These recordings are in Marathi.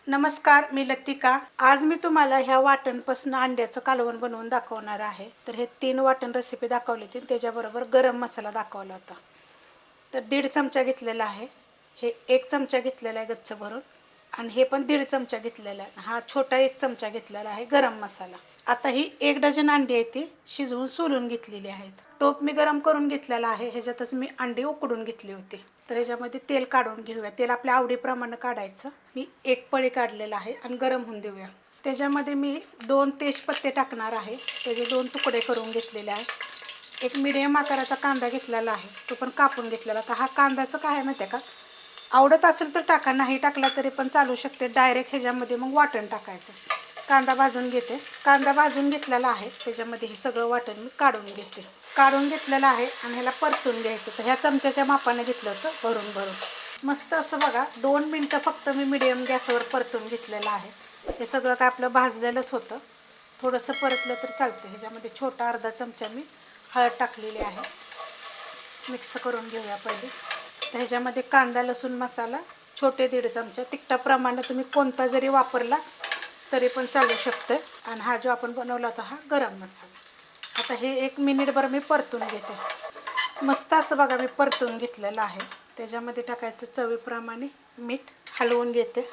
नमस्कार, मी लतिका। आज मी तुम्हाला ह्या वाटणपासून अंड्याचं कालवण बनवून दाखवणार आहे। तर हे 3 वाटण रेसिपी दाखवली होती, त्याच्याबरोबर गरम मसाला दाखवला होता। तर 1.5 चमचा घेतलेला आहे, हे 1 चमचा घेतलेला आहे गच्च भरून, आणि हे पण 1.5 चमचा घेतलेला आहे। हा छोटा 1 चमचा घेतलेला आहे गरम मसाला। आता ही 1 डझन अंडी आहेत, ती शिजवून सोलून घेतलेली आहेत। टोप मी गरम करून घेतलेला आहे, ह्याच्यातच मी अंडी उकडून घेतली होती। तर ह्याच्यामध्ये तेल काढून घेऊया। तेल आपल्या आवडीप्रमाणे काढायचं। मी 1 पळी काढलेला आहे आणि गरम होऊन देऊया। त्याच्यामध्ये मी 2 तेजपत्ते टाकणार आहे, त्याचे 2 तुकडे करून घेतलेले आहेत। एक मीडियम आकाराचा कांदा घेतलेला आहे, तो पण कापून घेतलेला। तर हा कांद्याचं काय आहे माहिती आहे का, आवडत असेल तर टाका, नाही टाकला तरी पण चालू शकते। डायरेक्ट ह्याच्यामध्ये मग वाटण टाकायचं। कांदा भाजून घेते। कांदा भाजून घेतलेला आहे, त्याच्यामध्ये हे सगळं वाटण मी काढून घेते। काढून घेतलेलं आहे आणि ह्याला परतून घ्यायचं। तर ह्या चमच्याच्या मापाने घेतलं होतं भरून भरून। मस्त असं बघा 2 मिनटं फक्त मी मीडियम गॅसवर परतून घेतलेलं आहे। हे सगळं काय आपलं भाजलेलंच होतं, थोडंसं परतलं तर चालतं। ह्याच्यामध्ये छोटा अर्धा चमचा मी हळद टाकलेली आहे। मिक्स करून घेऊया पहिले। तर ह्याच्यामध्ये कांदा लसूण मसाला छोटे 1.5 चमचा, तिखटाप्रमाणे तुम्ही कोणता जरी वापरला तरी पण चालू शकतं। आणि हा जो आपण बनवला होता हा गरम मसाला। आता हे 1 मिनिटभर मी परतून घेते। मस्त असं बघा मी परतून घेतलेलं आहे। त्याच्यामध्ये टाकायचं चवीप्रमाणे मीठ, हलवून घेते।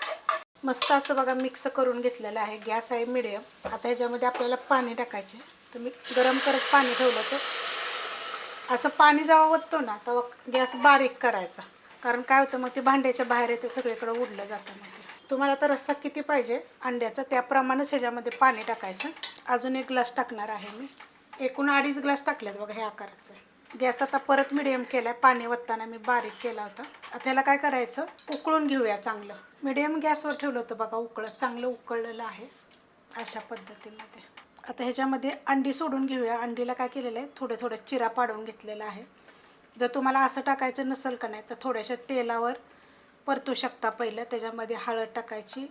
मस्त असं बघा मिक्स करून घेतलेलं आहे। गॅस आहे मीडियम। आता ह्याच्यामध्ये आपल्याला पाणी टाकायचे। तर मी गरम करत पाणी ठेवलं होतं। असं पाणी जेव्हा ओततो ना तेव्हा गॅस बारीक करायचा, कारण काय होतं मग ते भांड्याच्या बाहेर येते, सगळीकडे उडलं जातं। मग तुम्हाला तर रस्सा किती पाहिजे अंड्याचा त्याप्रमाणेच ह्याच्यामध्ये पाणी टाकायचं। अजून 1 ग्लास टाकणार आहे मी। एकूण 2.5 ग्लास टाकलेत बघा ह्या आकाराचं। गॅस आता परत मीडियम केला आहे, पाणी ओतताना मी बारीक केला होता। आता ह्याला काय करायचं, उकळून घेऊया चांगलं। मीडियम गॅसवर ठेवलं होतं बघा, उकळत चांगलं उकळलेलं आहे अशा पद्धतीमध्ये। आता ह्याच्यामध्ये अंडी सोडून घेऊया। अंडीला काय केलेलं आहे, थोडं थोडं चिरा पाडून घेतलेला आहे। जर तुम्हाला असं टाकायचं नसेल का नाही तर थोड्याशा तेलावर परतू शकता। पहिलं त्याच्यामध्ये हळद टाकायची,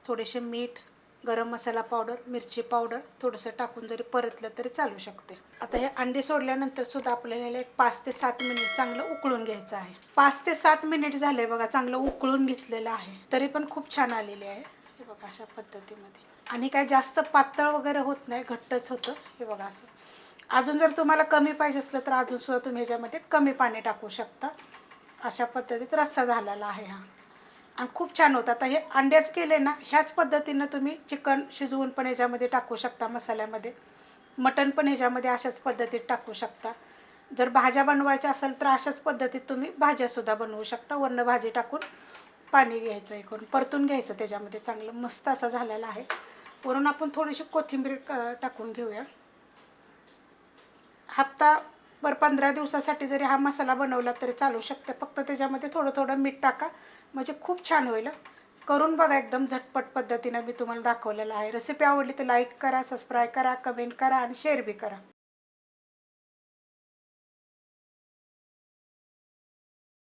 थोडेसे मीठ, गरम मसाला पावडर, मिरची पावडर थोडंसं टाकून जरी परतलं तरी चालू शकते। आता हे अंडी सोडल्यानंतर सुद्धा आपल्याला 5 ते 7 मिनिट चांगलं उकळून घ्यायचं आहे। 5 ते 7 मिनिट झाले बघा, चांगलं उकळून घेतलेलं आहे, तरी पण खूप छान आलेली आहे। हे बघा अशा पद्धतीमध्ये। आणि काय जास्त पातळ वगैरे होत नाही, घट्टच होतं। हे बघा असं। अजून जर तुम्हाला कमी पाहिजे असलं तर अजून सुद्धा तुम्ही ह्याच्यामध्ये कमी पाणी टाकू शकता। अशा पद्धतीत रस्सा झालेला आहे हा, आणि खूप छान होतं। आता हे अंड्याच केले ना, ह्याच पद्धतीनं तुम्ही चिकन शिजवून पण ह्याच्यामध्ये टाकू शकता मसाल्यामध्ये। मटण पण ह्याच्यामध्ये अशाच पद्धतीत टाकू शकता। जर भाज्या बनवायच्या असेल तर अशाच पद्धतीत तुम्ही भाज्यासुद्धा बनवू शकता। वर्ण भाजी टाकून पाणी घ्यायचं, हे करून परतून घ्यायचं त्याच्यामध्ये चांगलं। मस्त असा झालेला आहे। वरून आपण थोडीशी कोथिंबीर टाकून घेऊया। हप्ताभर 15 दिवसासाठी जरी हा मसाला बनवला तरी चालू शकते। फक्त त्याच्यामध्ये थोडं थोडं मीठ टाका, म्हणजे खूप छान होईल। करून बघा, एकदम झटपट पद्धतीने मी तुम्हाला दाखवलेलं आहे। रेसिपी आवडली तर लाईक करा, सबस्क्राईब करा, कमेंट करा आणि शेअर बी करा।